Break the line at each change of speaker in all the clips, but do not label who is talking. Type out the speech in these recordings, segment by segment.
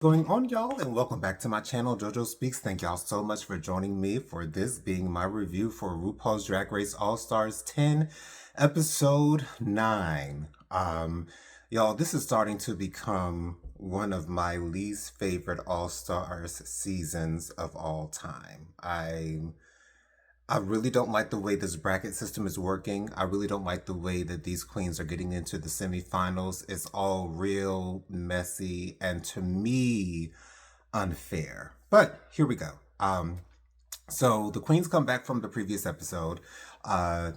Going on, y'all, and welcome back to my channel, JoJo Speaks. Thank y'all so much for joining me for this being my review for RuPaul's Drag Race All Stars 10, episode 9. Y'all, this is starting to become one of my least favorite All Stars seasons of all time. I really don't like the way this bracket system is working. I really don't like the way that these queens are getting into the semifinals. It's all real messy and to me unfair. But here we go. So the queens come back from the previous episode. Uh,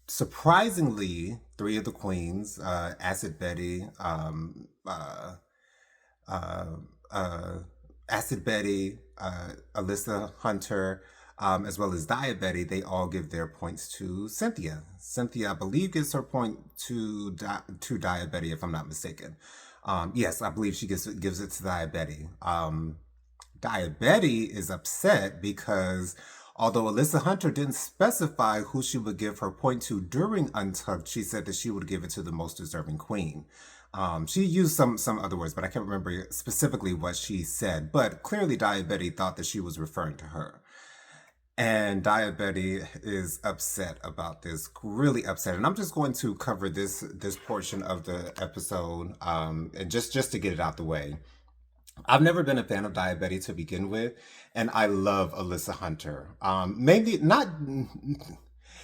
Surprisingly, three of the queens, Acid Betty, uh, uh, Acid Betty, Alyssa Hunter, as well as Diabetti, they all give their points to Cynthia. Cynthia, I believe, gives her point to Diabetti, if I'm not mistaken. Yes, I believe she gives it to Diabetti. Diabetti is upset because although Alyssa Hunter didn't specify who she would give her point to during Untucked, she said that she would give it to the most deserving queen. She used some other words, but I can't remember specifically what she said. But clearly, Diabetti thought that she was referring to her. And Diabetti is upset about this, really upset. And I'm just going to cover this portion of the episode, and just to get it out the way. I've never been a fan of Diabetti to begin with, and I love Alyssa Hunter. Maybe not.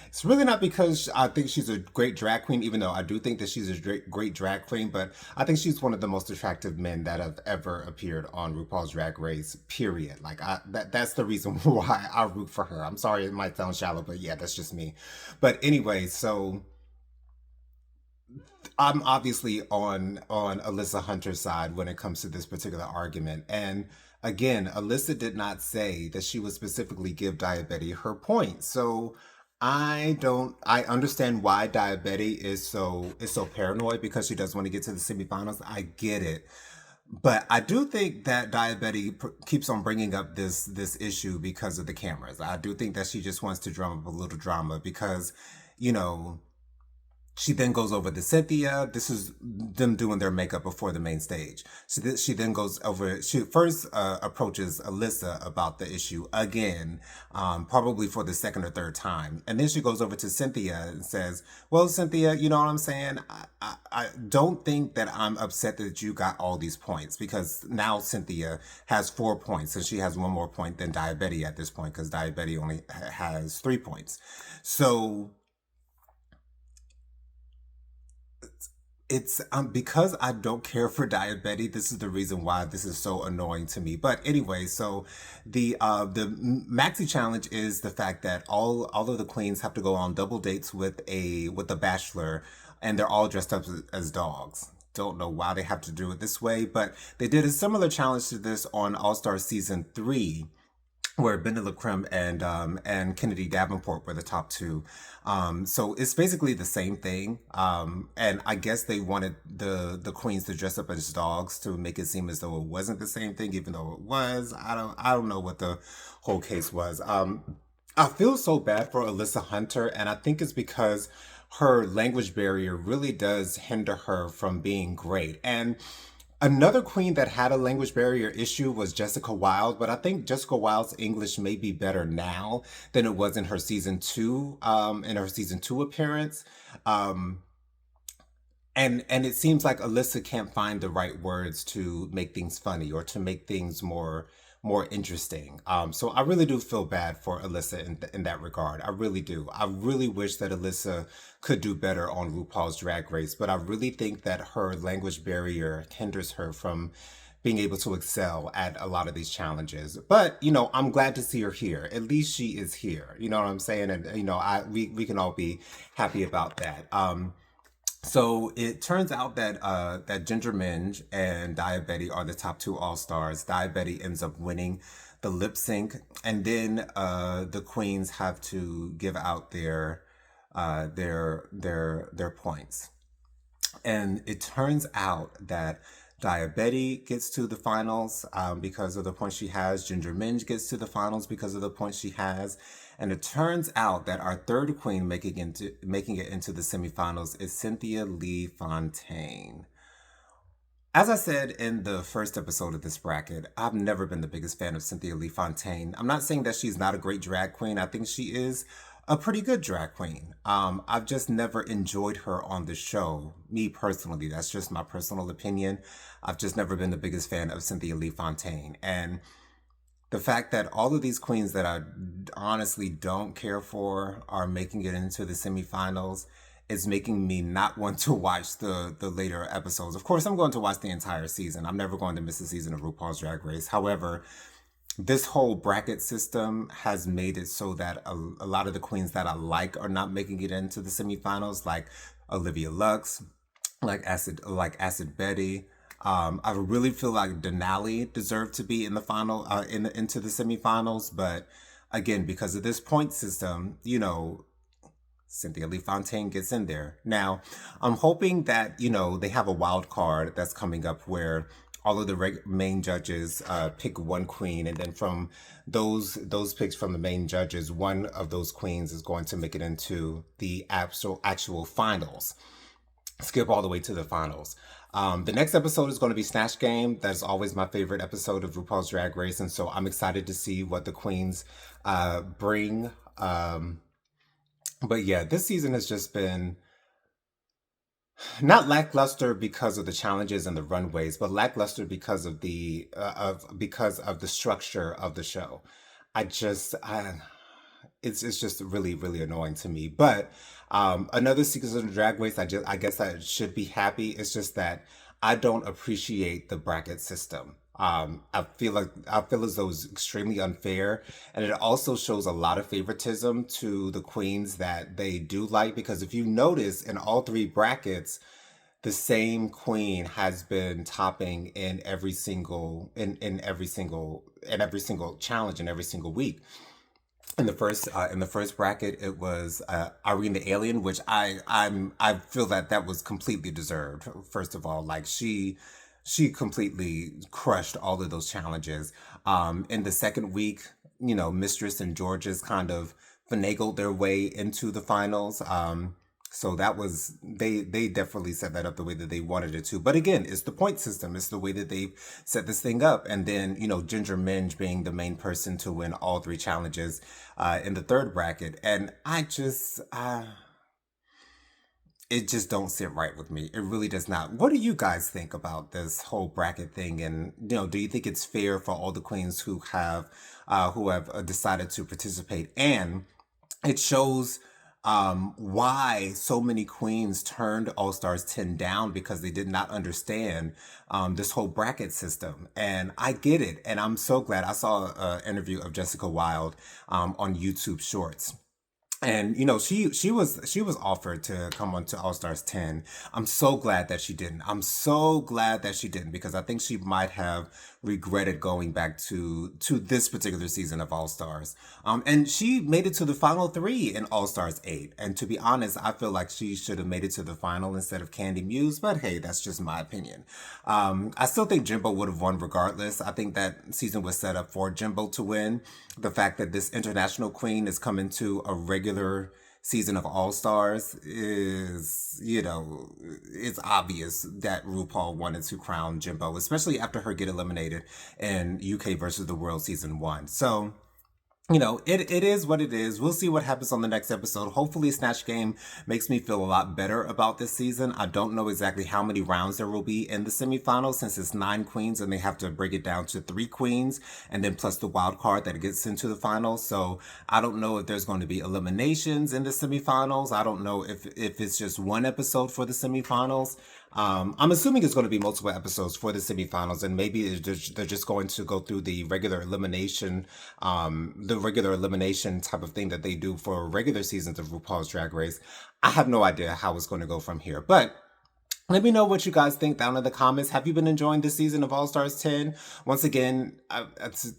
It's really not because I think she's a great drag queen, even though I do think that she's a great drag queen. But I think she's one of the most attractive men that have ever appeared on RuPaul's Drag Race. Period. That's the reason why I root for her. I'm sorry, it might sound shallow, but yeah, that's just me. But anyway, so I'm obviously on Alyssa Hunter's side when it comes to this particular argument. And again, Alyssa did not say that she would specifically give Diabetti her point. So I understand why Diabetti is so paranoid because she doesn't want to get to the semifinals. I get it. But I do think that Diabetti keeps on bringing up this issue because of the cameras. I do think that she just wants to drum up a little drama because, you know, she then goes over to Cynthia. This is them doing their makeup before the main stage. She then goes over, she first approaches Alyssa about the issue again, probably for the second or third time. And then she goes over to Cynthia and says, well, Cynthia, you know what I'm saying? I don't think that I'm upset that you got all these points because now Cynthia has 4 points and she has one more point than Diabetti at this point because Diabetti only has 3 points. So it's because I don't care for Diabetes. This is the reason why this is so annoying to me. But anyway, so the maxi challenge is the fact that all of the queens have to go on double dates with a bachelor, and they're all dressed up as dogs. Don't know why they have to do it this way, but they did a similar challenge to this on All Star Season 3 where Benny Creme and Kennedy Davenport were the top two. So it's basically the same thing. And I guess they wanted the queens to dress up as dogs to make it seem as though it wasn't the same thing, even though it was. I don't know what the whole case was. I feel so bad for Alyssa Hunter, and I think it's because her language barrier really does hinder her from being great. And another queen that had a language barrier issue was Jessica Wilde, but I think Jessica Wilde's English may be better now than it was in her season two appearance. Um, and it seems like Alyssa can't find the right words to make things funny or to make things more interesting. So I really do feel bad for Alyssa in that regard. I really do. I really wish that Alyssa could do better on RuPaul's Drag Race, but I really think that her language barrier hinders her from being able to excel at a lot of these challenges. But, I'm glad to see her here. At least she is here. You know what I'm saying? And, we can all be happy about that. So it turns out that Ginger Minge and Diabetti are the top two all stars. Diabetti ends up winning the lip sync, and then the queens have to give out their points. And it turns out that Diabetti gets to the finals because of the points she has. Ginger Minge gets to the finals because of the points she has. And it turns out that our third queen making it into the semifinals is Cynthia Lee Fontaine. As I said in the first episode of this bracket, I've never been the biggest fan of Cynthia Lee Fontaine. I'm not saying that she's not a great drag queen. I think she is a pretty good drag queen. I've just never enjoyed her on the show. Me personally, that's just my personal opinion. I've just never been the biggest fan of Cynthia Lee Fontaine. And the fact that all of these queens that I honestly don't care for are making it into the semifinals is making me not want to watch the later episodes. Of course, I'm going to watch the entire season. I'm never going to miss a season of RuPaul's Drag Race. However, this whole bracket system has made it so that a lot of the queens that I like are not making it into the semifinals, like Olivia Lux, like Acid Betty. I really feel like Denali deserved to be in the final, into the semifinals, but again, because of this point system, Cynthia Lee Fontaine gets in there. Now, I'm hoping that, they have a wild card that's coming up where all of the main judges pick one queen, and then from those picks from the main judges, one of those queens is going to make it into the actual finals. Skip all the way to the finals. The next episode is going to be Snatch Game. That's always my favorite episode of RuPaul's Drag Race, and so I'm excited to see what the queens bring. But yeah, this season has just been not lackluster because of the challenges and the runways, but lackluster because of the structure of the show. I just it's just really really annoying to me. But another season of Drag Race, I guess I should be happy. It's just that I don't appreciate the bracket system. I feel as though it's extremely unfair, and it also shows a lot of favoritism to the queens that they do like. Because if you notice, in all three brackets, the same queen has been topping in every single challenge in every single week. In the first bracket, it was Irene the Alien, which I feel that that was completely deserved. First of all, like she completely crushed all of those challenges. In the second week, Mistress and Georges kind of finagled their way into the finals. So that was they definitely set that up the way that they wanted it to. But again, it's the point system. It's the way that they've set this thing up. And then, Ginger Minge being the main person to win all three challenges in the third bracket. And it just don't sit right with me. It really does not. What do you guys think about this whole bracket thing? And do you think it's fair for all the queens who have decided to participate? And it shows why so many queens turned All Stars 10 down, because they did not understand this whole bracket system. And I get it. And I'm so glad. I saw an interview of Jessica Wilde on YouTube Shorts. And she was offered to come on to All Stars 10. I'm so glad that she didn't. I'm so glad that she didn't, because I think she might have regretted going back to this particular season of All Stars. And she made it to the final three in All Stars 8. And to be honest, I feel like she should have made it to the final instead of Candy Muse. But hey, that's just my opinion. I still think Jimbo would have won regardless. I think that season was set up for Jimbo to win. The fact that this international queen is coming to a regular season of All Stars is, it's obvious that RuPaul wanted to crown Jimbo, especially after her get eliminated in UK versus the World season 1. So, it is what it is. We'll see what happens on the next episode. Hopefully, Snatch Game makes me feel a lot better about this season. I don't know exactly how many rounds there will be in the semifinals, since it's 9 queens and they have to break it down to 3 queens, and then plus the wild card that gets into the finals. So I don't know if there's going to be eliminations in the semifinals. I don't know if it's just one episode for the semifinals. I'm assuming it's going to be multiple episodes for the semifinals, and maybe they're just going to go through the regular elimination type of thing that they do for regular seasons of RuPaul's Drag Race. I have no idea how it's going to go from here, but let me know what you guys think down in the comments. Have you been enjoying this season of All Stars 10? Once again,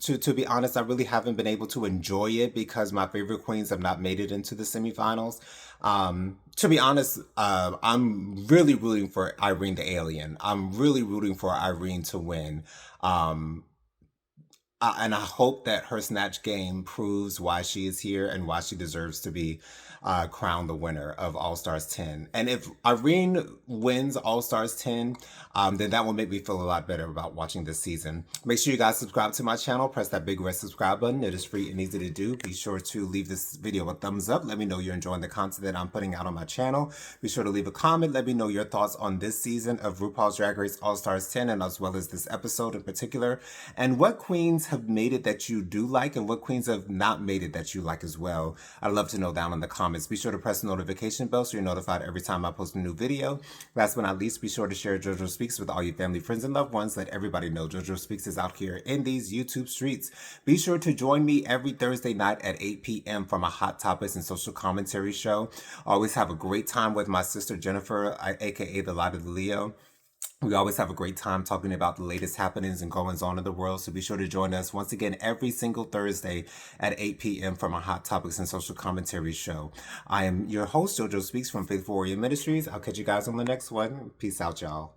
to be honest, I really haven't been able to enjoy it because my favorite queens have not made it into the semifinals. To be honest, I'm really rooting for Irene the Alien. I'm really rooting for Irene to win. Um, And I hope that her snatch game proves why she is here and why she deserves to be crowned the winner of All Stars 10. And if Irene wins All Stars 10, then that will make me feel a lot better about watching this season. Make sure you guys subscribe to my channel. Press that big red subscribe button. It is free and easy to do. Be sure to leave this video a thumbs up. Let me know you're enjoying the content that I'm putting out on my channel. Be sure to leave a comment. Let me know your thoughts on this season of RuPaul's Drag Race All Stars 10, and as well as this episode in particular. And what queens have made it that you do like, and what queens have not made it that you like as well. I'd love to know down in the comments. Be sure to press the notification bell so you're notified every time I post a new video. Last but not least, be sure to share JoJo Speaks with all your family, friends, and loved ones. Let everybody know JoJo Speaks is out here in these YouTube streets. Be sure to join me every Thursday night at 8 p.m. for my Hot Topics and Social Commentary show. I always have a great time with my sister Jennifer, aka the Light of the Leo. We always have a great time talking about the latest happenings and goings on in the world, so be sure to join us once again every single Thursday at 8 p.m. for my Hot Topics and Social Commentary show. I am your host, JoJo Speaks from Faithful Warrior Ministries. I'll catch you guys on the next one. Peace out, y'all.